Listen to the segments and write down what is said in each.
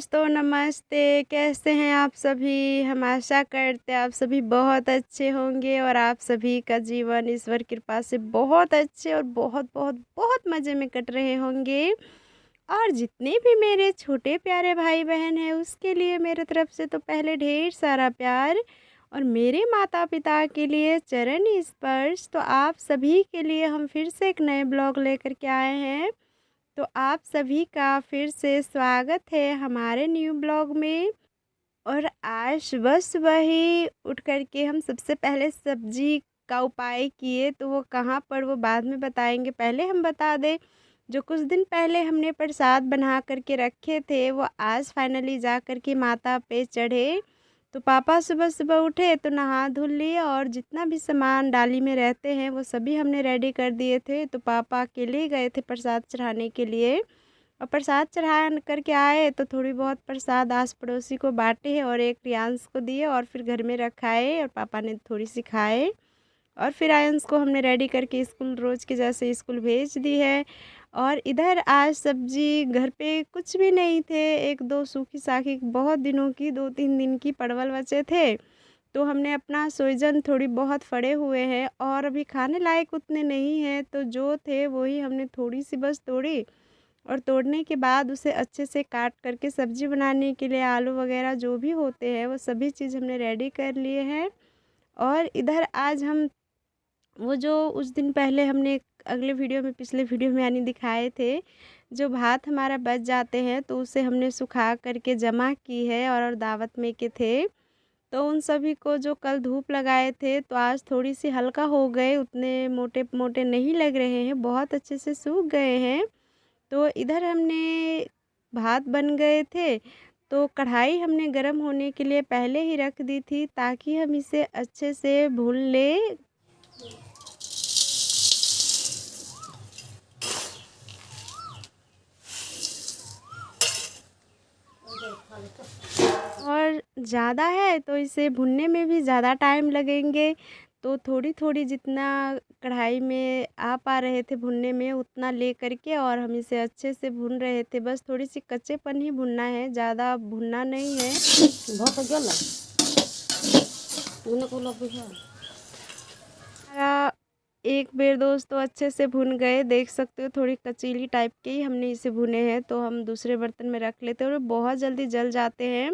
दोस्तों नमस्ते। कैसे हैं आप सभी? हम आशा करते हैं आप सभी बहुत अच्छे होंगे और आप सभी का जीवन ईश्वर कृपा से बहुत अच्छे और बहुत बहुत बहुत मज़े में कट रहे होंगे। और जितने भी मेरे छोटे प्यारे भाई बहन हैं उसके लिए मेरे तरफ से तो पहले ढेर सारा प्यार, और मेरे माता पिता के लिए चरण स्पर्श। तो आप सभी के लिए हम फिर से एक नए ब्लॉग लेकर के आए हैं। तो आप सभी का फिर से स्वागत है हमारे न्यू ब्लॉग में। और आज सुबह-सुबह ही उठ कर के हम सबसे पहले सब्ज़ी का उपाय किए, तो वो कहाँ पर वो बाद में बताएँगे। पहले हम बता दें, जो कुछ दिन पहले हमने प्रसाद बना कर के रखे थे, वो आज फाइनली जा कर के माता पे चढ़े। तो पापा सुबह-सुबह उठे तो नहा धुल लिए और जितना भी सामान डाली में रहते हैं, वो सभी हमने रेडी कर दिए थे। तो पापा अकेले ही गए थे प्रसाद चढ़ाने के लिए। और प्रसाद चढ़ा कर के आए तो थोड़ी बहुत प्रसाद आस पड़ोसी को बाँटे और एक रियांश को दिए और फिर घर में रखाए और पापा ने थोड़ी सी खाए। और फिर आयंस को हमने रेडी करके स्कूल रोज़ के जैसे स्कूल भेज दी है। और इधर आज सब्ज़ी घर पे कुछ भी नहीं थे, 1-2 सूखी-साखी बहुत दिनों की 2-3 दिन की परवल बचे थे। तो हमने अपना सोहजन थोड़ी बहुत फड़े हुए हैं और अभी खाने लायक उतने नहीं हैं, तो जो थे वही हमने थोड़ी-सी बस तोड़ी। और तोड़ने के बाद उसे अच्छे से काट करके सब्ज़ी बनाने के लिए आलू वग़ैरह जो भी होते हैं, वो सभी चीज़ हमने रेडी कर लिए हैं। और इधर आज हम वो जो उस दिन पहले हमने अगले वीडियो में पिछले वीडियो में यानी दिखाए थे, जो भात हमारा बच जाते हैं तो उसे हमने सुखा कर के जमा की है और दावत में के थे। तो उन सभी को जो कल धूप लगाए थे तो आज थोड़ी-सी हल्का हो गए, उतने मोटे-मोटे नहीं लग रहे हैं, बहुत अच्छे से सूख गए हैं। तो इधर हमने भात बन गए थे, तो कढ़ाई हमने गरम होने के लिए पहले ही रख दी थी ताकि हम इसे अच्छे से भून लें। और ज़्यादा है तो इसे भुनने में भी ज़्यादा टाइम लगेंगे, तो थोड़ी-थोड़ी जितना कढ़ाई में आ पा रहे थे भुनने में उतना ले कर के और हम इसे अच्छे से भून रहे थे। बस थोड़ी-सी कच्चेपन ही भुनना है, ज़्यादा भुनना नहीं है। हमारा एक बेर दोस्तों अच्छे से भुन गए, देख सकते हो थोड़ी कचीली टाइप के ही हमने इसे भुने हैं, तो हम दूसरे बर्तन में रख लेते हैं और बहुत जल्दी जल जाते हैं।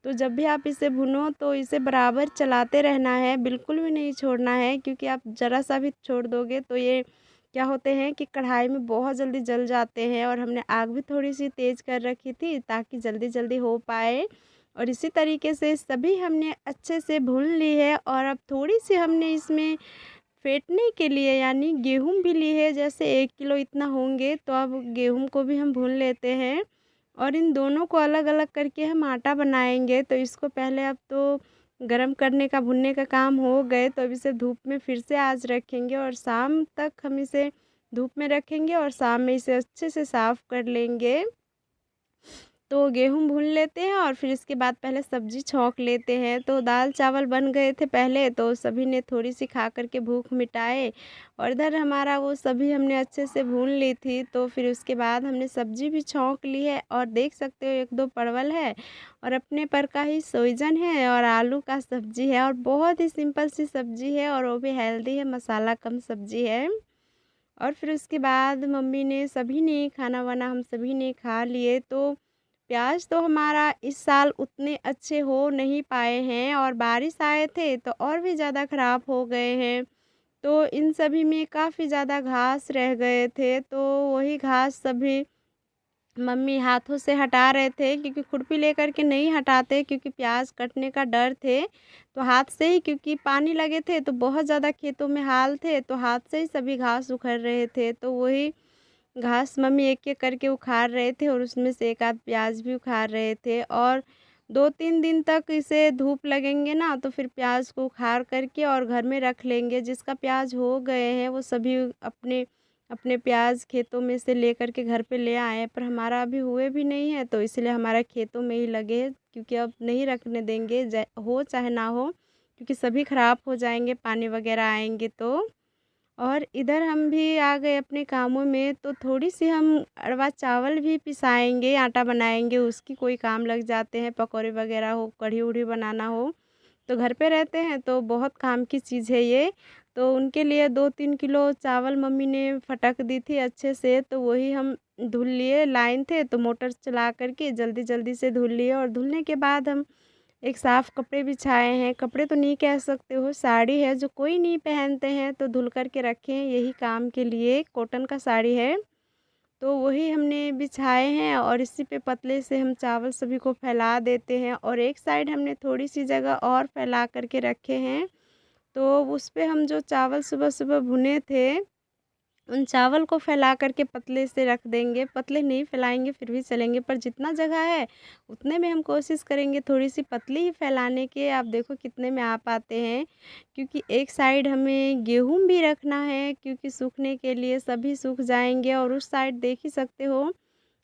तो जब भी आप इसे भुनो तो इसे बराबर चलाते रहना है, बिल्कुल भी नहीं छोड़ना है, क्योंकि आप ज़रा-सा भी छोड़ दोगे तो ये क्या होते हैं कि कढ़ाई में बहुत जल्दी जल जाते हैं। और हमने आग भी थोड़ी-सी तेज़ कर रखी थी ताकि जल्दी-जल्दी हो पाए। और इसी तरीके से सभी हमने अच्छे से भून ली है और अब थोड़ी-सी हमने इसमें फेंटने के लिए यानी गेहूँ भी ली है, जैसे 1 किलो इतना होंगे, तो अब गेहूँ को भी हम भून लेते हैं। और इन दोनों को अलग-अलग करके हम आटा बनाएँगे, तो इसको पहले अब तो गरम करने का भुनने का काम हो गए, तो अब इसे धूप में फिर से आज रखेंगे और शाम तक हम इसे धूप में रखेंगे और शाम में इसे अच्छे से साफ़ कर लेंगे। तो गेहूँ भून लेते हैं और फिर इसके बाद पहले सब्ज़ी छौंक लेते हैं। तो दाल-चावल बन गए थे पहले, तो सभी ने थोड़ी-सी खा कर के भूख मिटाए। और इधर हमारा वो सभी हमने अच्छे से भून ली थी, तो फिर उसके बाद हमने सब्ज़ी भी छौंक ली है और देख सकते हो 1-2 परवल है और अपने पर का ही सोहजन है और आलू का सब्ज़ी है और बहुत ही सिंपल सी सब्ज़ी है और वो भी हेल्दी है, मसाला कम सब्ज़ी है। और फिर उसके बाद मम्मी ने सभी ने खाना-वाना हम सभी ने खा लिए। तो प्याज़ तो हमारा इस साल उतने अच्छे हो नहीं पाए हैं और बारिश आए थे तो और भी ज़्यादा ख़राब हो गए हैं। तो इन सभी में काफ़ी ज़्यादा घास रह गए थे, तो वही घास सभी मम्मी हाथों से हटा रहे थे, क्योंकि खुरपी लेकर के नहीं हटाते, क्योंकि प्याज कटने का डर थे। तो हाथ से ही, क्योंकि पानी लगे थे तो बहुत ज़्यादा खेतों में हाल थे, तो हाथ से ही सभी घास उखड़ रहे थे। तो वही घास मम्मी एक-एक करके उखाड़ रहे थे और उसमें से एक आध प्याज भी उखाड़ रहे थे। और 2-3 दिन तक इसे धूप लगेंगे ना, तो फिर प्याज को उखाड़ करके और घर में रख लेंगे। जिसका प्याज हो गए हैं वो सभी अपने अपने प्याज खेतों में से लेकर के घर पे ले आए हैं, पर हमारा अभी हुए भी नहीं है, तो इसलिए हमारा खेतों में ही लगे हैं, क्योंकि अब नहीं रखने देंगे हो चाहे ना हो, क्योंकि सभी खराब हो जाएंगे पानी वगैरह आएंगे तो। और इधर हम भी आ गए अपने कामों में, तो थोड़ी-सी हम अरवा चावल भी पिसाएँगे, आटा बनाएँगे, उसकी कोई काम लग जाते हैं, पकौड़े वगैरह हो, कढ़ी-वढ़ी बनाना हो। तो घर पे रहते हैं तो बहुत काम की चीज़ है ये। तो उनके लिए 2-3 किलो चावल मम्मी ने फटक दी थी अच्छे से, तो वही हम धुल लिए, लाइन थे तो मोटर चला कर के जल्दी-जल्दी से धुल लिए और धुलने के बाद हम एक साफ़ कपड़े बिछाए हैं। कपड़े तो नहीं कह सकते हो, साड़ी है जो कोई नहीं पहनते हैं तो धुल कर के रखे हैं यही काम के लिए, कॉटन का साड़ी है। तो वही हमने बिछाए हैं और इसी पे पतले से हम चावल सभी को फैला देते हैं और एक साइड हमने थोड़ी-सी जगह और फैला कर के रखे हैं। तो उस पे हम जो चावल सुबह-सुबह भुने थे, उन चावल को फैला कर के पतले से रख देंगे। पतले नहीं फैलाएँगे फिर भी चलेंगे, पर जितना जगह है उतने में हम कोशिश करेंगे थोड़ी-सी पतली ही फैलाने के। आप देखो कितने में आ पाते हैं, क्योंकि एक साइड हमें गेहूँ भी रखना है, क्योंकि सूखने के लिए सभी सूख जाएँगे और उस साइड देख ही सकते हो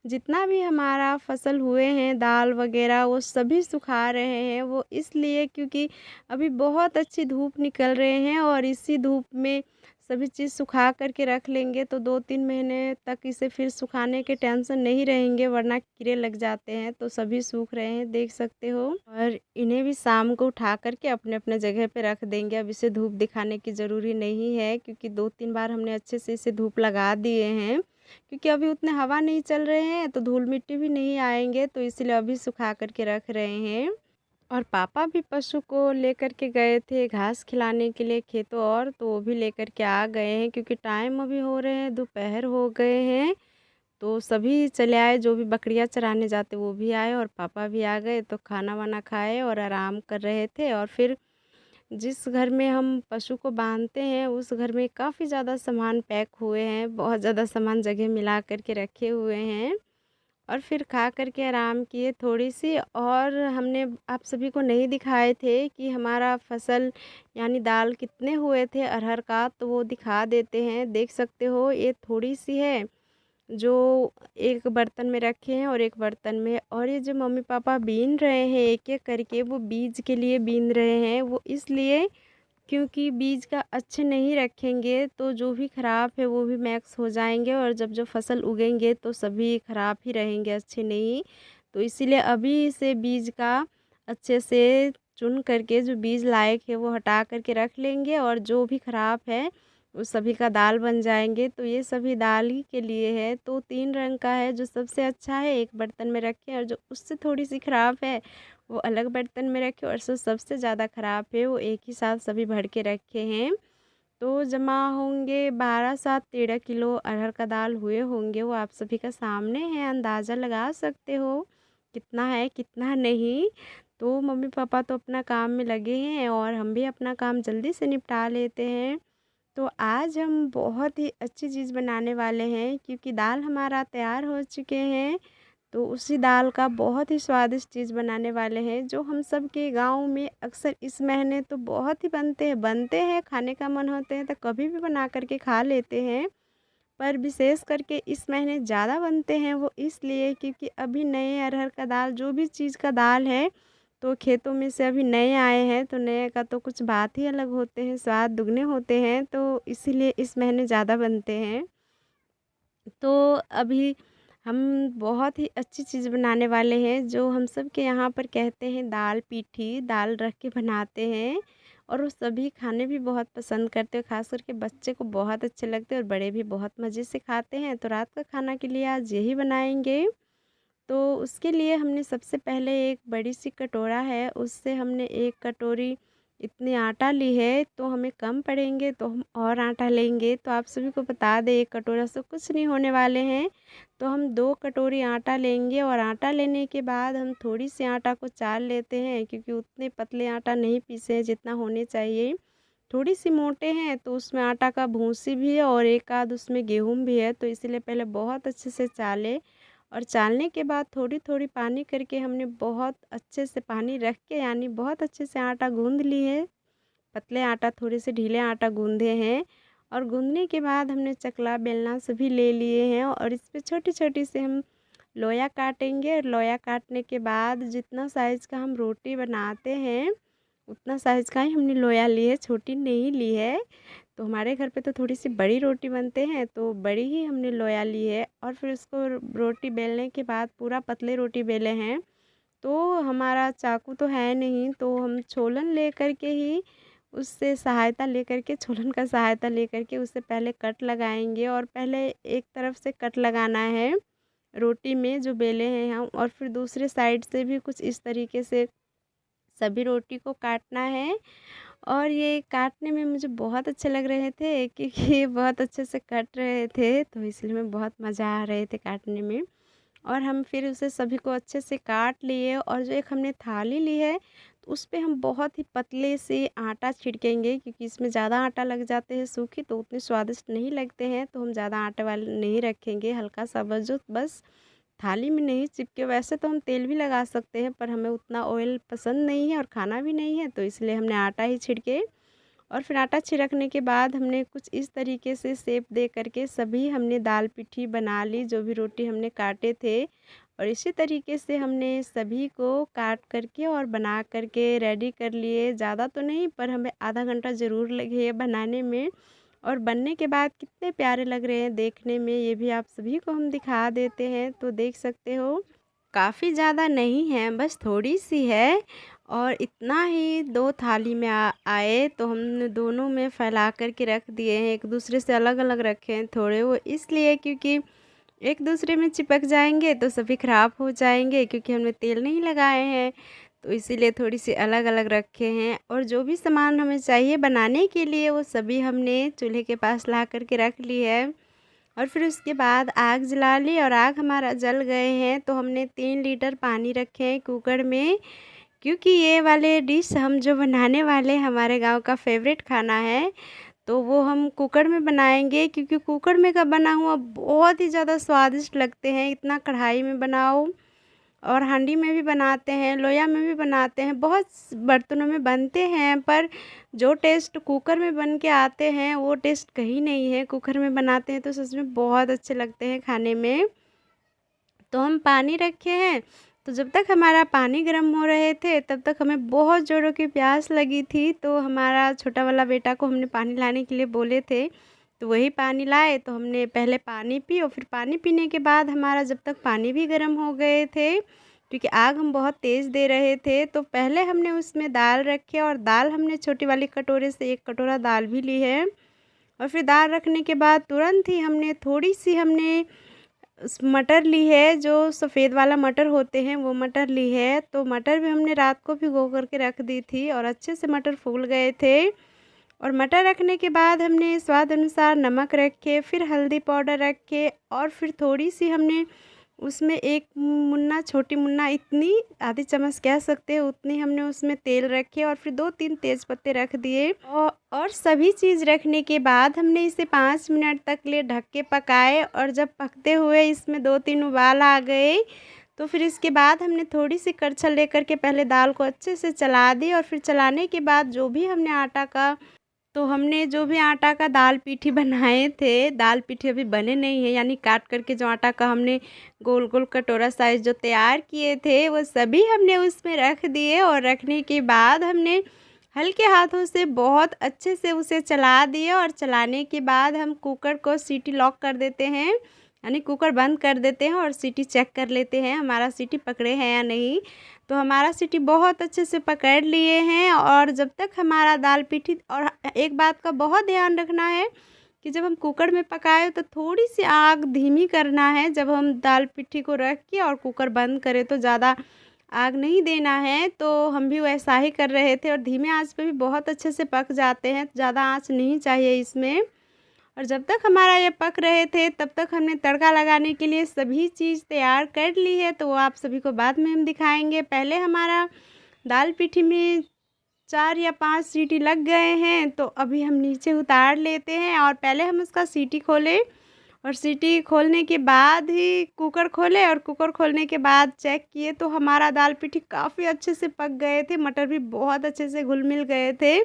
जितना भी हमारा फसल हुए हैं दाल वगैरह वो सभी सुखा रहे हैं। वो इसलिए क्योंकि अभी बहुत अच्छी धूप निकल रहे हैं और इसी धूप में सभी चीज़ सुखा कर के रख लेंगे तो 2-3 महीने तक इसे फिर सुखाने के टेंशन नहीं रहेंगे, वरना कीड़े लग जाते हैं। तो सभी सूख रहे हैं देख सकते हो और इन्हें भी शाम को उठा कर के अपने-अपने जगह पे रख देंगे। अब इसे धूप दिखाने की ज़रूरी नहीं है, क्योंकि 2-3 बार हमने अच्छे से इसे धूप लगा दिए हैं। क्योंकि अभी उतने हवा नहीं चल रहे हैं तो धूल मिट्टी भी नहीं आएँगे, तो इसलिए अभी सुखा कर के रख रहे हैं। और पापा भी पशु को लेकर के गए थे घास खिलाने के लिए खेतों और, तो वो भी लेकर के आ गए हैं, क्योंकि टाइम अभी हो रहे हैं दोपहर हो गए हैं। तो सभी चले आए, जो भी बकरियाँ चराने जाते वो भी आए और पापा भी आ गए, तो खाना-वाना खाए और आराम कर रहे थे। और फिर जिस घर में हम पशु को बांधते हैं उस घर में काफ़ी ज़्यादा सामान पैक हुए हैं, बहुत ज़्यादा सामान जगह मिला कर के रखे हुए हैं। और फिर खा कर के आराम किए थोड़ी-सी। और हमने आप सभी को नहीं दिखाए थे कि हमारा फसल यानी दाल कितने हुए थे अरहर का, तो वो दिखा देते हैं। देख सकते हो ये थोड़ी-सी है जो एक बर्तन में रखे हैं और एक बर्तन में, और ये जो मम्मी-पापा बीन रहे हैं एक-एक करके, वो बीज के लिए बीन रहे हैं। वो इसलिए क्योंकि बीज का अच्छे नहीं रखेंगे तो जो भी ख़राब है वो भी मिक्स हो जाएँगे और जब जो फसल उगेंगे तो सभी ख़राब ही रहेंगे, अच्छे नहीं। तो इसीलिए अभी से बीज का अच्छे से चुन करके जो बीज लायक है वो हटा कर के रख लेंगे और जो भी ख़राब है उस सभी का दाल बन जाएँगे। तो ये सभी दाल ही के लिए है। तो 3 रंग का है, जो सबसे अच्छा है एक बर्तन में रखें और जो उससे थोड़ी-सी ख़राब है वो अलग बर्तन में रखे और जो सबसे ज़्यादा ख़राब है वो एक ही साथ सभी भर के रखे हैं। तो जमा होंगे 12-7-13 किलो अरहर का दाल हुए होंगे, वो आप सभी का सामने है, अंदाज़ा लगा सकते हो कितना है कितना नहीं। तो मम्मी पापा तो अपना काम में लगे हैं और हम भी अपना काम जल्दी से निपटा लेते हैं। तो आज हम बहुत ही अच्छी चीज़ बनाने वाले हैं, क्योंकि दाल हमारा तैयार हो चुके हैं। तो उसी दाल का बहुत ही स्वादिष्ट चीज़ बनाने वाले हैं, जो हम सब के गाँव में अक्सर इस महीने तो बहुत ही बनते हैं, खाने का मन होते हैं तो कभी भी बना कर के खा लेते हैं। पर विशेष करके इस महीने ज़्यादा बनते हैं, वो इसलिए क्योंकि अभी नए अरहर का दाल, जो भी चीज़ का दाल है, तो खेतों में से अभी नए आए हैं, तो नए का तो कुछ बात ही अलग होते हैं, स्वाद दुगने होते हैं, तो इसीलिए इस महीने ज़्यादा बनते हैं। तो अभी हम बहुत ही अच्छी चीज़ बनाने वाले हैं, जो हम सब के यहाँ पर कहते हैं दाल पीठी, दाल रख के बनाते हैं और वो सभी खाने भी बहुत पसंद करते हैं, ख़ास करके बच्चे को बहुत अच्छे लगते हैं और बड़े भी बहुत मज़े से खाते हैं। तो रात का खाना के लिए आज यही बनाएँगे। तो उसके लिए हमने सबसे पहले एक बड़ी-सी कटोरा है, उससे हमने 1 कटोरी इतनी आटा ली है, तो हमें कम पड़ेंगे तो हम और आटा लेंगे। तो आप सभी को बता दें 1 कटोरा से कुछ नहीं होने वाले हैं, तो हम 2 कटोरी आटा लेंगे और आटा लेने के बाद हम थोड़ी-सी आटा को चाल लेते हैं, क्योंकि उतने पतले आटा नहीं पीसे हैं जितना होने चाहिए। थोड़ी-सी मोटे हैं तो उसमें आटा का भूसी भी है और एक आध उसमें गेहूँ भी है, तो इसीलिए पहले बहुत अच्छे से चालें और चालने के बाद थोड़ी-थोड़ी पानी करके हमने बहुत अच्छे से पानी रख के यानी बहुत अच्छे से आटा गूँध ली है। पतले आटा थोड़े से ढीले आटा गूँधे हैं और गूँधने के बाद हमने चकला बेलना सभी ले लिए हैं और इस पे छोटी-छोटी से हम लोया काटेंगे और लोया काटने के बाद जितना साइज़ का हम रोटी बनाते हैं, उतना साइज़ का ही हमने लोया ली है, छोटी नहीं ली है। तो हमारे घर पे तो थोड़ी सी बड़ी रोटी बनते हैं, तो बड़ी ही हमने लोया ली है और फिर उसको रोटी बेलने के बाद पूरा पतले रोटी बेले हैं। तो हमारा चाकू तो है नहीं, तो हम छोलन लेकर के ही उससे सहायता लेकर के छोलन का सहायता लेकर के उससे पहले कट लगाएंगे। और पहले एक तरफ से कट लगाना है रोटी में जो बेले हैं हम, और फिर दूसरे साइड से भी कुछ इस तरीके से सभी रोटी को काटना है। और ये काटने में मुझे बहुत अच्छे लग रहे थे क्योंकि ये बहुत अच्छे से कट रहे थे, तो इसलिए मैं बहुत मज़ा आ रहे थे काटने में। और हम फिर उसे सभी को अच्छे से काट लिए, और जो एक हमने थाली ली है तो उस पे हम बहुत ही पतले से आटा छिड़केंगे, क्योंकि इसमें ज़्यादा आटा लग जाते हैं सूखी तो उतने स्वादिष्ट नहीं लगते हैं। तो हम ज़्यादा आटे वाले नहीं रखेंगे, हल्का सा बस जो बस थाली में नहीं चिपके। वैसे तो हम तेल भी लगा सकते हैं, पर हमें उतना ऑयल पसंद नहीं है और खाना भी नहीं है, तो इसलिए हमने आटा ही छिड़के। और फिर आटा छिड़कने के बाद हमने कुछ इस तरीके से शेप दे करके सभी हमने दाल पिठी बना ली, जो भी रोटी हमने काटे थे। और इसी तरीके से हमने सभी को काट करके और बना करके रेडी कर लिए। ज़्यादा तो नहीं, पर हमें आधा घंटा ज़रूर लगे ये बनाने में। और बनने के बाद कितने प्यारे लग रहे हैं देखने में, ये भी आप सभी को हम दिखा देते हैं। तो देख सकते हो काफ़ी ज़्यादा नहीं है, बस थोड़ी सी है। और इतना ही 2 थाली में आए, तो हमने दोनों में फैला कर के रख दिए हैं। एक दूसरे से अलग-अलग रखे हैं थोड़े, वो इसलिए क्योंकि एक दूसरे में चिपक जाएंगे तो सभी ख़राब हो जाएंगे, क्योंकि हमने तेल नहीं लगाए हैं। तो इसीलिए थोड़ी सी अलग-अलग रखे हैं। और जो भी सामान हमें चाहिए बनाने के लिए वो सभी हमने चूल्हे के पास ला कर के रख ली है। और फिर उसके बाद आग जला ली, और आग हमारा जल गए हैं तो हमने 3 लीटर पानी रखे हैं कुकर में, क्योंकि ये वाले डिश हम जो बनाने वाले हैं हमारे गांव का फेवरेट खाना है। तो वो हम कुकर में बनाएंगे, क्योंकि कुकर में का बना हुआ बहुत ही ज़्यादा स्वादिष्ट लगते हैं। इतना कढ़ाई में बनाओ और हांडी में भी बनाते हैं, लोया में भी बनाते हैं, बहुत बर्तनों में बनते हैं, पर जो टेस्ट कुकर में बन के आते हैं वो टेस्ट कहीं नहीं है। कुकर में बनाते हैं तो सच में बहुत अच्छे लगते हैं खाने में। तो हम पानी रखे हैं, तो जब तक हमारा पानी गर्म हो रहे थे तब तक हमें बहुत ज़ोरों की प्यास लगी थी। तो हमारा छोटा वाला बेटा को हमने पानी लाने के लिए बोले थे, तो वही पानी लाए। तो हमने पहले पानी पी, और फिर पानी पीने के बाद हमारा जब तक पानी भी गर्म हो गए थे, क्योंकि आग हम बहुत तेज़ दे रहे थे, तो पहले हमने उसमें दाल रखे। और दाल हमने छोटी वाली कटोरे से 1 कटोरा दाल भी ली है। और फिर दाल रखने के बाद तुरंत ही हमने थोड़ी सी हमने मटर ली है, जो सफ़ेद वाला मटर होते हैं वो मटर ली है। तो मटर भी हमने रात को भिगो करके रख दी थी, और अच्छे से मटर फूल गए थे। और मटर रखने के बाद हमने स्वाद अनुसार नमक रखे, फिर हल्दी पाउडर रखे, और फिर थोड़ी सी हमने उसमें 1 मुन्ना, छोटी मुन्ना इतनी, आधी चम्मच कह सकते हैं उतनी हमने उसमें तेल रखे, और फिर 2-3 तेज़ पत्ते रख दिए। और सभी चीज़ रखने के बाद हमने इसे 5 मिनट तक लिए ढक के पकाए। और जब पकते हुए इसमें 2-3 उबाल आ गए, तो फिर इसके बाद हमने थोड़ी सी करछल लेकर के पहले दाल को अच्छे से चला दी। और फिर चलाने के बाद जो भी हमने आटा का, तो हमने जो भी आटा का दाल पीठी बनाए थे, दाल पीठी अभी बने नहीं है, यानी काट करके जो आटा का हमने गोल गोल कटोरा साइज़ जो तैयार किए थे वो सभी हमने उसमें रख दिए। और रखने के बाद हमने हल्के हाथों से बहुत अच्छे से उसे चला दिए। और चलाने के बाद हम कुकर को सीटी लॉक कर देते हैं, यानी कुकर बंद कर देते हैं, और सीटी चेक कर लेते हैं हमारा सीटी पकड़े हैं या नहीं। तो हमारा सीटी बहुत अच्छे से पकड़ लिए हैं। और जब तक हमारा दाल पीठी, और एक बात का बहुत ध्यान रखना है कि जब हम कुकर में पकाएं तो थोड़ी सी आग धीमी करना है। जब हम दाल पिट्ठी को रख के और कुकर बंद करें तो ज़्यादा आग नहीं देना है। तो हम भी वैसा ही कर रहे थे, और धीमे आंच पे भी बहुत अच्छे से पक जाते हैं, ज़्यादा आंच नहीं चाहिए इसमें। और जब तक हमारा ये पक रहे थे तब तक हमने तड़का लगाने के लिए सभी चीज़ तैयार कर ली है, तो वो आप सभी को बाद में हम दिखाएंगे। पहले हमारा दाल पिठी में 4 या 5 सीटी लग गए हैं, तो अभी हम नीचे उतार लेते हैं। और पहले हम उसका सीटी खोले, और सीटी खोलने के बाद ही कुकर खोले, और कुकर खोलने के बाद चेक किए तो हमारा दाल पिठी काफ़ी अच्छे से पक गए थे, मटर भी बहुत अच्छे से घुल मिल गए थे।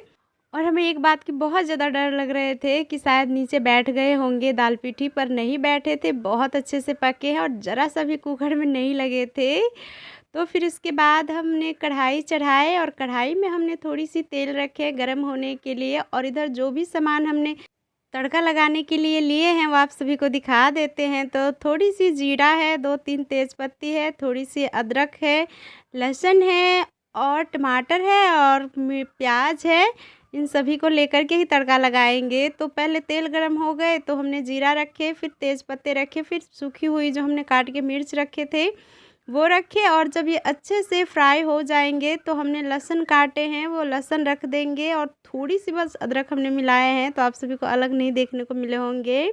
और हमें एक बात की बहुत ज़्यादा डर लग रहे थे कि शायद नीचे बैठ गए होंगे दाल पिठी, पर नहीं बैठे थे, बहुत अच्छे से पके हैं और ज़रा सा भी कुकर में नहीं लगे थे। तो फिर उसके बाद हमने कढ़ाई चढ़ाए और कढ़ाई में हमने थोड़ी सी तेल रखे गरम होने के लिए, और इधर जो भी सामान हमने तड़का लगाने के लिए लिए हैं वो आप सभी को दिखा देते हैं। तो थोड़ी सी जीरा है, 2-3 तेज़पत्ती है, थोड़ी सी अदरक है, लहसुन है और टमाटर है और प्याज है। इन सभी को लेकर के ही तड़का लगाएंगे। तो पहले तेल गरम हो गए तो हमने जीरा रखे, फिर तेज़पत्ते रखे, फिर सूखी हुई जो हमने काट के मिर्च रखे थे वो रखे, और जब ये अच्छे से फ्राई हो जाएंगे तो हमने लहसुन काटे हैं वो लहसुन रख देंगे, और थोड़ी सी बस अदरक हमने मिलाए हैं तो आप सभी को अलग नहीं देखने को मिले होंगे।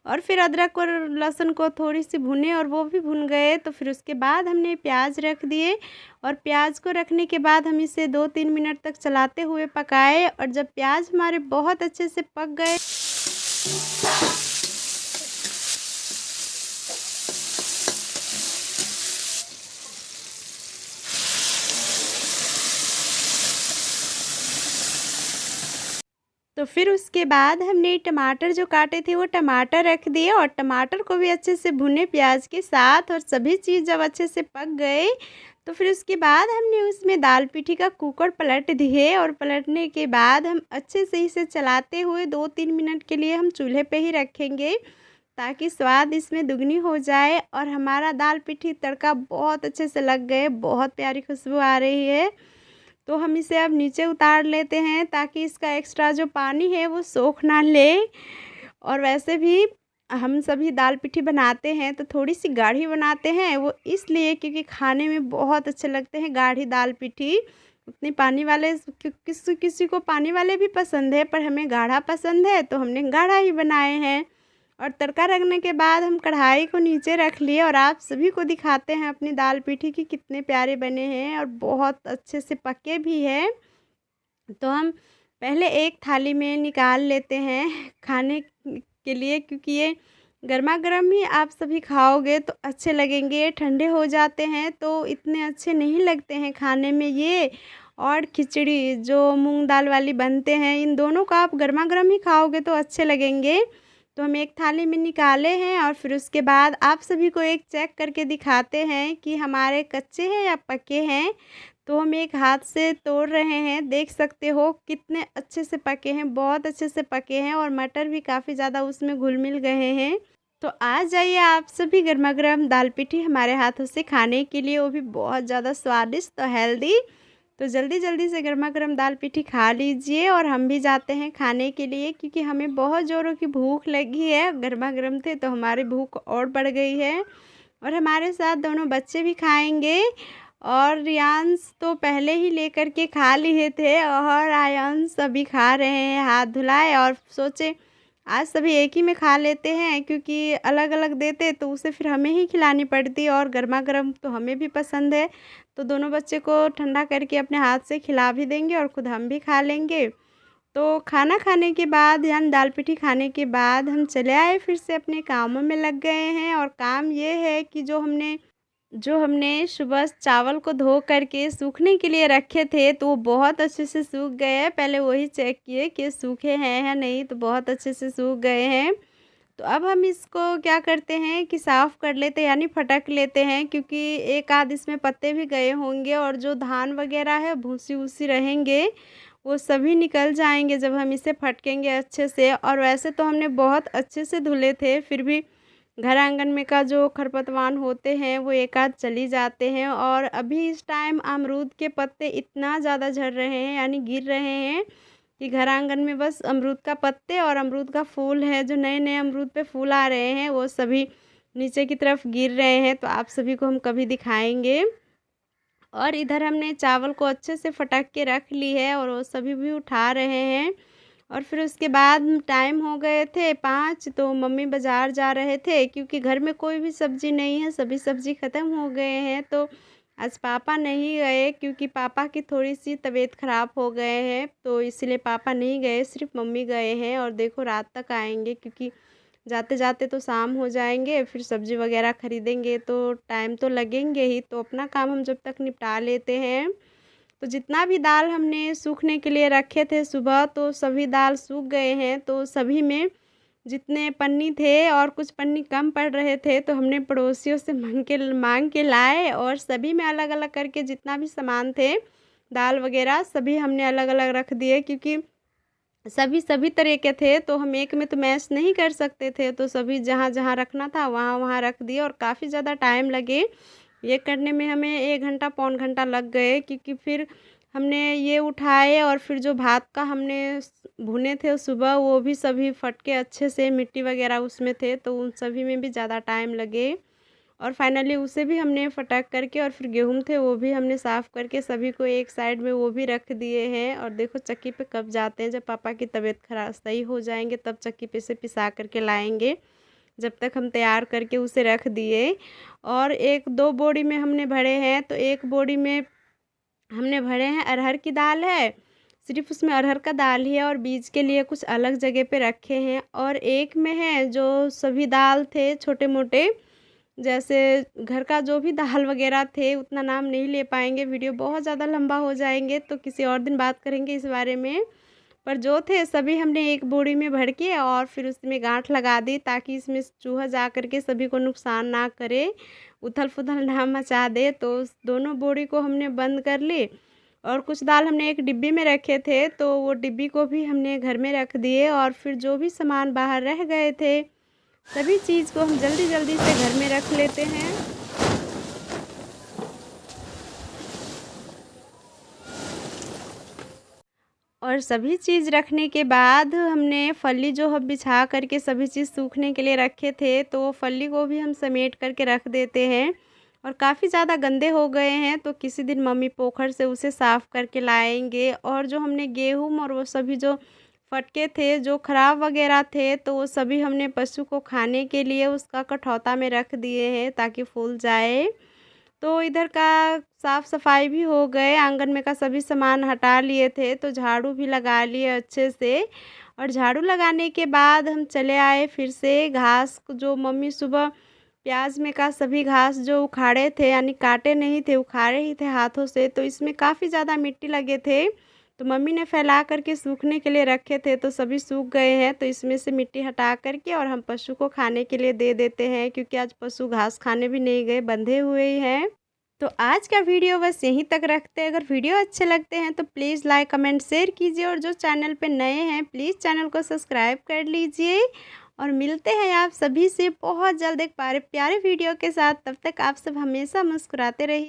और फिर अदरक और लहसुन को थोड़ी सी भुने और वो भी भुन गए तो फिर उसके बाद हमने प्याज रख दिए, और प्याज को रखने के बाद हम इसे 2-3 मिनट तक चलाते हुए पकाए, और जब प्याज हमारे बहुत अच्छे से पक गए तो फिर उसके बाद हमने टमाटर जो काटे थे वो टमाटर रख दिए, और टमाटर को भी अच्छे से भुने प्याज के साथ, और सभी चीज़ जब अच्छे से पक गए तो फिर उसके बाद हमने उसमें दाल पिठी का कुकर पलट दिए, और पलटने के बाद हम अच्छे से इसे चलाते हुए 2-3 मिनट के लिए हम चूल्हे पे ही रखेंगे ताकि स्वाद इसमें दुगनी हो जाए, और हमारा दाल पिठी तड़का बहुत अच्छे से लग गए, बहुत प्यारी खुशबू आ रही है। तो हम इसे अब नीचे उतार लेते हैं ताकि इसका एक्स्ट्रा जो पानी है वो सोख ना ले। और वैसे भी हम सभी दाल पिठी बनाते हैं तो थोड़ी सी गाढ़ी बनाते हैं, वो इसलिए क्योंकि खाने में बहुत अच्छे लगते हैं गाढ़ी दाल पिठी। उतनी पानी वाले किसी किसी को पानी वाले भी पसंद है, पर हमें गाढ़ा पसंद है तो हमने गाढ़ा ही बनाए हैं। और तड़का रखने के बाद हम कढ़ाई को नीचे रख लिए, और आप सभी को दिखाते हैं अपनी दाल पिठी की कितने प्यारे बने हैं और बहुत अच्छे से पके भी हैं। तो हम पहले एक थाली में निकाल लेते हैं खाने के लिए, क्योंकि ये गर्मा गर्म ही आप सभी खाओगे तो अच्छे लगेंगे, ठंडे हो जाते हैं तो इतने अच्छे नहीं लगते हैं खाने में ये। और खिचड़ी जो मूंग दाल वाली बनते हैं, इन दोनों को आप गर्मा गर्म ही खाओगे तो अच्छे लगेंगे। तो हम एक थाली में निकाले हैं, और फिर उसके बाद आप सभी को एक चेक करके दिखाते हैं कि हमारे कच्चे हैं या पके हैं। तो हम एक हाथ से तोड़ रहे हैं, देख सकते हो कितने अच्छे से पके हैं, बहुत अच्छे से पके हैं, और मटर भी काफ़ी ज़्यादा उसमें घुल मिल गए हैं। तो आ जाइए आप सभी गर्मा गर्म दाल पिठी हमारे हाथों से खाने के लिए, वो भी बहुत ज़्यादा स्वादिष्ट और हेल्दी। तो जल्दी जल्दी से गर्मा गर्म दाल पिठी खा लीजिए, और हम भी जाते हैं खाने के लिए क्योंकि हमें बहुत ज़ोरों की भूख लगी है। गर्मा गर्म थे तो हमारी भूख और बढ़ गई है, और हमारे साथ दोनों बच्चे भी खाएंगे। और रियांश तो पहले ही लेकर के खा लिए थे, और आयांश अभी खा रहे हैं हाथ धुलाए, और सोचे आज सभी एक ही में खा लेते हैं क्योंकि अलग अलग देते तो उसे फिर हमें ही खिलानी पड़ती, और गर्मा गर्म तो हमें भी पसंद है। तो दोनों बच्चे को ठंडा करके अपने हाथ से खिला भी देंगे और खुद हम भी खा लेंगे। तो खाना खाने के बाद यानी दाल पिठी खाने के बाद हम चले आए, फिर से अपने कामों में लग गए हैं। और काम ये है कि जो हमने सुबह चावल को धो करके सूखने के लिए रखे थे तो वो बहुत अच्छे से सूख गए हैं। पहले वही चेक किए कि सूखे हैं या नहीं, तो बहुत अच्छे से सूख गए हैं। तो अब हम इसको क्या करते हैं कि साफ़ कर लेते हैं यानी फटक लेते हैं, क्योंकि एक आध इसमें पत्ते भी गए होंगे, और जो धान वगैरह है भूसी-वूसी रहेंगे वो सभी निकल जाएंगे जब हम इसे फटकेंगे अच्छे से। और वैसे तो हमने बहुत अच्छे से धुले थे, फिर भी घर आंगन में का जो खरपतवार होते हैं वो एक आध चली जाते हैं। और अभी इस टाइम अमरूद के पत्ते इतना ज़्यादा झड़ रहे हैं यानी गिर रहे हैं कि घर आंगन में बस अमरूद का पत्ते और अमरूद का फूल है, जो नए नए अमरूद पे फूल आ रहे हैं वो सभी नीचे की तरफ गिर रहे हैं। तो आप सभी को हम कभी दिखाएंगे। और इधर हमने चावल को अच्छे से फटक के रख ली है, और वो सभी भी उठा रहे हैं। और फिर उसके बाद टाइम हो गए थे 5, तो मम्मी बाज़ार जा रहे थे क्योंकि घर में कोई भी सब्ज़ी नहीं है, सभी सब्ज़ी ख़त्म हो गए हैं। तो आज पापा नहीं गए क्योंकि पापा की थोड़ी-सी तबीयत ख़राब हो गए हैं, तो इसलिए पापा नहीं गए, सिर्फ़ मम्मी गए हैं। और देखो रात तक आएँगे क्योंकि जाते-जाते तो शाम हो जाएँगे, फिर सब्ज़ी वग़ैरह ख़रीदेंगे तो टाइम तो लगेंगे ही, तो अपना काम हम जब तक निपटा लेते हैं। तो जितना भी दाल हमने सूखने के लिए रखे थे सुबह, तो सभी दाल सूख गए हैं। तो सभी में जितने पन्नी थे और कुछ पन्नी कम पड़ रहे थे तो हमने पड़ोसियों से मांग के लाए और सभी में अलग अलग करके जितना भी सामान थे दाल वगैरह सभी हमने अलग अलग रख दिए, क्योंकि सभी सभी तरह के थे तो हम एक में तो मैच नहीं कर सकते थे, तो सभी जहाँ जहाँ रखना था वहाँ वहाँ रख दिए और काफ़ी ज़्यादा टाइम लगे। ये करने में हमें 1 घंटा पौन घंटा लग गए, क्योंकि फिर हमने ये उठाए और फिर जो भात का हमने भुने थे सुबह वो भी सभी फट के अच्छे से मिट्टी वगैरह उसमें थे तो उन सभी में भी ज़्यादा टाइम लगे। और फाइनली उसे भी हमने फटक करके और फिर गेहूँ थे वो भी हमने साफ़ करके सभी को एक साइड में वो भी रख दिए हैं। और देखो चक्की पे कब जाते हैं, जब पापा की तबीयत खराब सही हो जाएंगे तब चक्की पे से पिसा करके लाएंगे। जब तक हम तैयार करके उसे रख दिए। और 1-2 बोरी में हमने भरे हैं, तो एक बोरी में हमने भरे हैं अरहर की दाल है, सिर्फ उसमें अरहर का दाल ही है और बीज के लिए कुछ अलग जगह पे रखे हैं। और एक में है जो सभी दाल थे छोटे मोटे, जैसे घर का जो भी दाल वगैरह थे, उतना नाम नहीं ले पाएंगे, वीडियो बहुत ज़्यादा लंबा हो जाएंगे तो किसी और दिन बात करेंगे इस बारे में। पर जो थे सभी हमने एक बोरी में भर के और फिर उसमें गांठ लगा दी ताकि इसमें चूहा जा कर के सभी को नुकसान ना करे, उथल पुथल ना मचा दे। तो उस दोनों बोरी को हमने बंद कर ली और कुछ दाल हमने एक डिब्बी में रखे थे तो वो डिब्बी को भी हमने घर में रख दिए। और फिर जो भी सामान बाहर रह गए थे सभी चीज़ को हम जल्दी जल्दी से घर में रख लेते हैं। और सभी चीज़ रखने के बाद हमने फल्ली जो हम बिछा करके सभी चीज़ सूखने के लिए रखे थे तो वो फल्ली को भी हम समेट करके रख देते हैं। और काफ़ी ज़्यादा गंदे हो गए हैं तो किसी दिन मम्मी पोखर से उसे साफ़ करके लाएंगे। और जो हमने गेहूँ और वो सभी जो फटके थे जो ख़राब वगैरह थे तो वो सभी हमने पशु को खाने के लिए उसका कठौता में रख दिए हैं ताकि फूल जाए। तो इधर का साफ़ सफाई भी हो गए, आंगन में का सभी सामान हटा लिए थे तो झाड़ू भी लगा लिए अच्छे से। और झाड़ू लगाने के बाद हम चले आए फिर से घास को, जो मम्मी सुबह प्याज में का सभी घास जो उखाड़े थे, यानी काटे नहीं थे उखाड़े ही थे हाथों से, तो इसमें काफ़ी ज़्यादा मिट्टी लगे थे तो मम्मी ने फैला करके सूखने के लिए रखे थे तो सभी सूख गए हैं। तो इसमें से मिट्टी हटा करके और हम पशु को खाने के लिए दे देते हैं, क्योंकि आज पशु घास खाने भी नहीं गए, बंधे हुए ही हैं। तो आज का वीडियो बस यहीं तक रखते हैं। अगर वीडियो अच्छे लगते हैं तो प्लीज़ लाइक कमेंट शेयर कीजिए और जो चैनल पे नए हैं प्लीज़ चैनल को सब्सक्राइब कर लीजिए। और मिलते हैं आप सभी से बहुत जल्द एक प्यारे वीडियो के साथ। तब तक आप सब हमेशा मुस्कुराते रहिए।